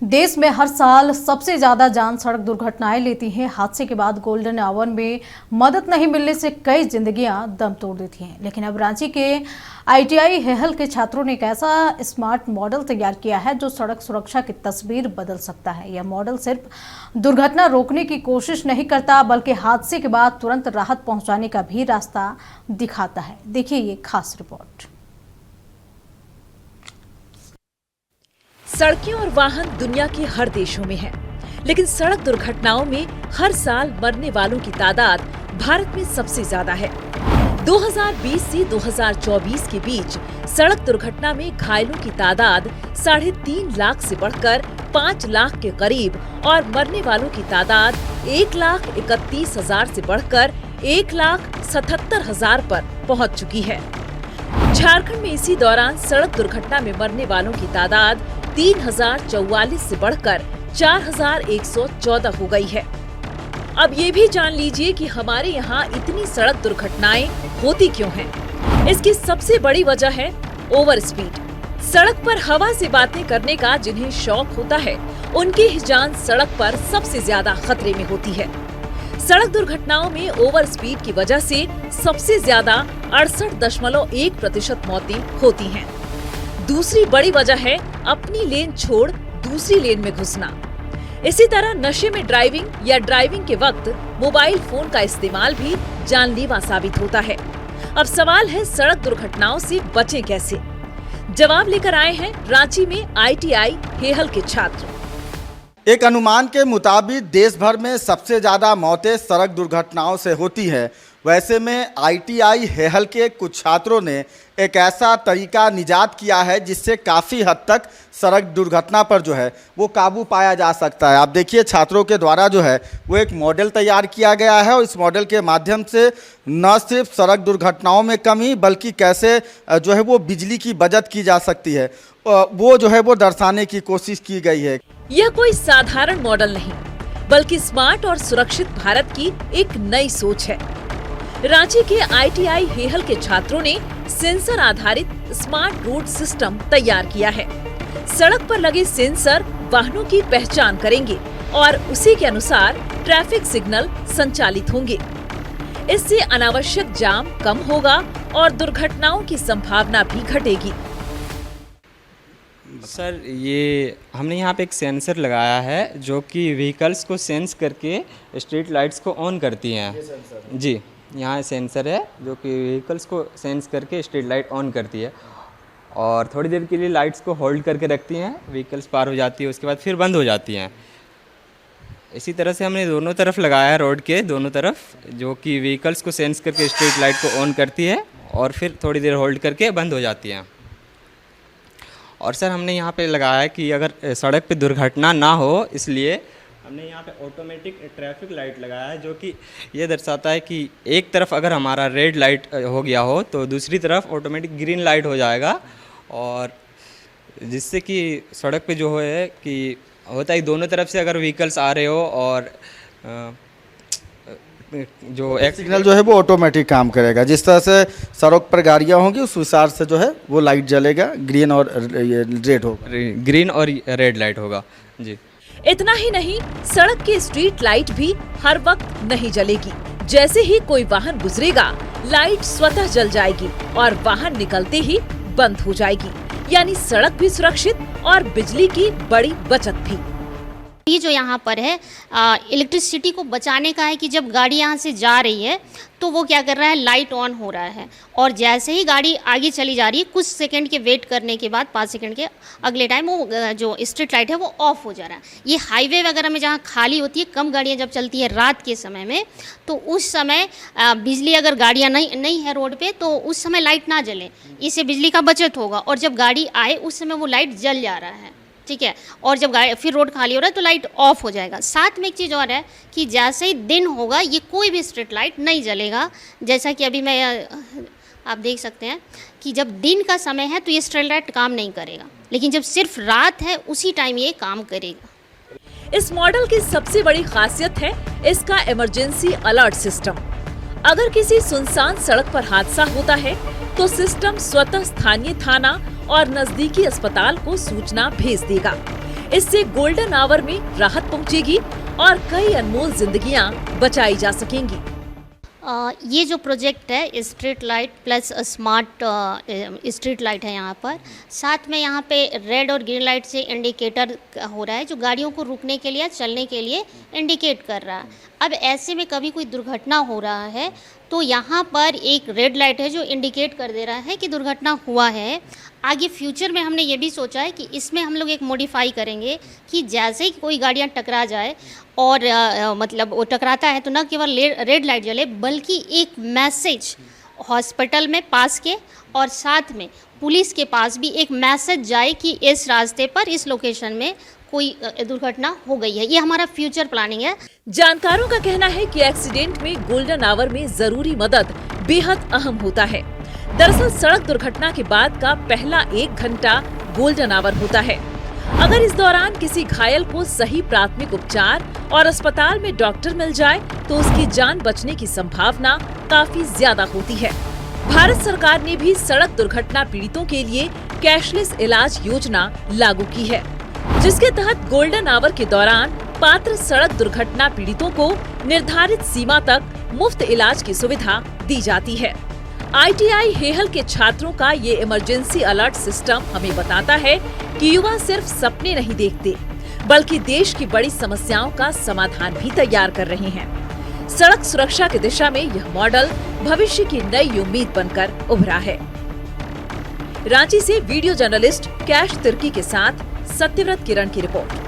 देश में हर साल सबसे ज्यादा जान सड़क दुर्घटनाएं लेती हैं। हादसे के बाद गोल्डन आवर में मदद नहीं मिलने से कई जिंदगियां दम तोड़ देती हैं। लेकिन अब रांची के ITI हेहल के छात्रों ने एक ऐसा स्मार्ट मॉडल तैयार किया है जो सड़क सुरक्षा की तस्वीर बदल सकता है। यह मॉडल सिर्फ दुर्घटना रोकने की कोशिश नहीं करता बल्कि हादसे के बाद तुरंत राहत पहुंचाने का भी रास्ता दिखाता है। देखिए ये खास रिपोर्ट। सड़कें और वाहन दुनिया के हर देशों में हैं, लेकिन सड़क दुर्घटनाओं में हर साल मरने वालों की तादाद भारत में सबसे ज्यादा है। 2020 से 2024 के बीच सड़क दुर्घटना में घायलों की तादाद 3.5 लाख से बढ़कर 5 लाख के करीब और मरने वालों की तादाद 1,31,000 से बढ़कर 1,77,000 पर पहुंच चुकी है। झारखंड में इसी दौरान सड़क दुर्घटना में मरने वालों की तादाद 3,044 से बढ़कर 4,114 हो गई है। अब ये भी जान लीजिए कि हमारे यहाँ इतनी सड़क दुर्घटनाएं होती क्यों हैं। इसकी सबसे बड़ी वजह है ओवर स्पीड। सड़क पर हवा से बातें करने का जिन्हें शौक होता है, उनकी ही जान सड़क पर सबसे ज्यादा खतरे में होती है। सड़क दुर्घटनाओं में ओवर स्पीड की वजह से सबसे ज्यादा 68.1% मौतें होती हैं। दूसरी बड़ी वजह है अपनी लेन छोड़ दूसरी लेन में घुसना। इसी तरह नशे में ड्राइविंग या ड्राइविंग के वक्त मोबाइल फोन का इस्तेमाल भी जानलेवा साबित होता है। अब सवाल है सड़क दुर्घटनाओं से बचें कैसे? जवाब लेकर आए हैं रांची में ITI हेहल के छात्र। एक अनुमान के मुताबिक देश भर में सबसे ज़्यादा मौतें सड़क दुर्घटनाओं से होती है। वैसे में ITI हेहल के कुछ छात्रों ने एक ऐसा तरीका निजात किया है जिससे काफ़ी हद तक सड़क दुर्घटना पर जो है वो काबू पाया जा सकता है। आप देखिए छात्रों के द्वारा जो है वो एक मॉडल तैयार किया गया है और इस मॉडल के माध्यम से न सिर्फ सड़क दुर्घटनाओं में कमी बल्कि कैसे जो है वो बिजली की बचत की जा सकती है वो जो है वो दर्शाने की कोशिश की गई है। यह कोई साधारण मॉडल नहीं बल्कि स्मार्ट और सुरक्षित भारत की एक नई सोच है। रांची के ITI हेहल के छात्रों ने सेंसर आधारित स्मार्ट रोड सिस्टम तैयार किया है। सड़क पर लगे सेंसर वाहनों की पहचान करेंगे और उसी के अनुसार ट्रैफिक सिग्नल संचालित होंगे। इससे अनावश्यक जाम कम होगा और दुर्घटनाओं की संभावना भी घटेगी। सर ये हमने यहाँ पे एक सेंसर लगाया है जो कि व्हीकल्स को सेंस करके स्ट्रीट लाइट्स को ऑन करती हैं। जी यहाँ सेंसर है जो कि व्हीकल्स को सेंस करके स्ट्रीट लाइट ऑन करती है और थोड़ी देर के लिए लाइट्स को होल्ड करके रखती हैं। व्हीकल्स पार हो जाती है उसके बाद फिर बंद हो जाती हैं। इसी तरह से हमने दोनों तरफ लगाया है, रोड के दोनों तरफ, जो कि व्हीकल्स को सेंस करके स्ट्रीट लाइट को ऑन करती है और फिर थोड़ी देर होल्ड करके बंद हो जाती हैं। और सर हमने यहाँ पे लगाया है कि अगर सड़क पे दुर्घटना ना हो इसलिए हमने यहाँ पे ऑटोमेटिक ट्रैफिक लाइट लगाया है जो कि ये दर्शाता है कि एक तरफ अगर हमारा रेड लाइट हो गया हो तो दूसरी तरफ ऑटोमेटिक ग्रीन लाइट हो जाएगा और जिससे कि सड़क पे जो है कि होता है दोनों तरफ से अगर व्हीकल्स आ रहे हो और जो एक सिग्नल जो है वो ऑटोमेटिक काम करेगा। जिस तरह से सड़क पर गाड़ियाँ होंगी उस हिसाब से जो है वो लाइट जलेगा, ग्रीन और रेड होगा, ग्रीन और रेड लाइट होगा। जी इतना ही नहीं, सड़क की स्ट्रीट लाइट भी हर वक्त नहीं जलेगी। जैसे ही कोई वाहन गुजरेगा लाइट स्वतः जल जाएगी और वाहन निकलते ही बंद हो जाएगी। यानी सड़क भी सुरक्षित और बिजली की बड़ी बचत भी। ये जो यहाँ पर है इलेक्ट्रिसिटी को बचाने का है कि जब गाड़ी यहाँ से जा रही है तो वो क्या कर रहा है, लाइट ऑन हो रहा है और जैसे ही गाड़ी आगे चली जा रही है कुछ सेकंड के वेट करने के बाद 5 सेकंड के अगले टाइम वो जो स्ट्रीट लाइट है वो ऑफ हो जा रहा है। ये हाईवे वगैरह में जहाँ खाली होती है, कम गाड़ियाँ जब चलती है रात के समय में, तो उस समय बिजली अगर गाड़ियाँ नहीं है रोड पर तो उस समय लाइट ना जले, इससे बिजली का बचत होगा और जब गाड़ी आए उस समय वो लाइट जल जा रहा है। ठीक है, और जब गाड़ी फिर रोड खाली हो रहा है तो लाइट ऑफ हो जाएगा। साथ में एक चीज़ और है कि जैसे ही दिन होगा ये कोई भी स्ट्रीट लाइट नहीं जलेगा। जैसा कि अभी मैं आप देख सकते हैं कि जब दिन का समय है तो ये स्ट्रीट लाइट काम नहीं करेगा, लेकिन जब सिर्फ रात है उसी टाइम ये काम करेगा। इस मॉडल की सबसे बड़ी खासियत है इसका इमरजेंसी अलर्ट सिस्टम। अगर किसी सुनसान सड़क पर हादसा होता है तो सिस्टम स्वतः स्थानीय थाना और नजदीकी अस्पताल को सूचना भेज देगा। इससे गोल्डन आवर में राहत पहुंचेगी और कई अनमोल जिंदगियां बचाई जा सकेंगी। ये जो प्रोजेक्ट है street light plus smart street light है यहाँ पर, साथ में यहाँ पे रेड और ग्रीन लाइट से इंडिकेटर हो रहा है जो गाड़ियों को रुकने के लिए चलने के लिए इंडिकेट कर रहा है। अब ऐसे में कभी कोई दुर्घटना हो रहा है तो यहाँ पर एक रेड लाइट है जो इंडिकेट कर दे रहा है कि दुर्घटना हुआ है। आगे फ्यूचर में हमने ये भी सोचा है कि इसमें हम लोग एक मॉडिफाई करेंगे कि जैसे ही कोई गाड़ियाँ टकरा जाए और मतलब वो टकराता है तो न केवल रेड लाइट जले बल्कि एक मैसेज हॉस्पिटल में पास के और साथ में पुलिस के पास भी एक मैसेज जाए कि इस रास्ते पर इस लोकेशन में कोई दुर्घटना हो गई है। ये हमारा फ्यूचर प्लानिंग है। जानकारों का कहना है कि एक्सीडेंट में गोल्डन आवर में जरूरी मदद बेहद अहम होता है। दरअसल सड़क दुर्घटना के बाद का पहला 1 घंटा गोल्डन आवर होता है। अगर इस दौरान किसी घायल को सही प्राथमिक उपचार और अस्पताल में डॉक्टर मिल जाए तो उसकी जान बचने की संभावना काफी ज्यादा होती है। भारत सरकार ने भी सड़क दुर्घटना पीड़ितों के लिए कैशलेस इलाज योजना लागू की है, जिसके तहत गोल्डन आवर के दौरान पात्र सड़क दुर्घटना पीड़ितों को निर्धारित सीमा तक मुफ्त इलाज की सुविधा दी जाती है। ITI हेहल के छात्रों का ये इमरजेंसी अलर्ट सिस्टम हमें बताता है कि युवा सिर्फ सपने नहीं देखते बल्कि देश की बड़ी समस्याओं का समाधान भी तैयार कर रहे हैं। सड़क सुरक्षा की दिशा में यह मॉडल भविष्य की नई उम्मीद बनकर उभरा है। रांची से वीडियो जर्नलिस्ट कैश तिर्की के साथ सत्यव्रत किरण की रिपोर्ट।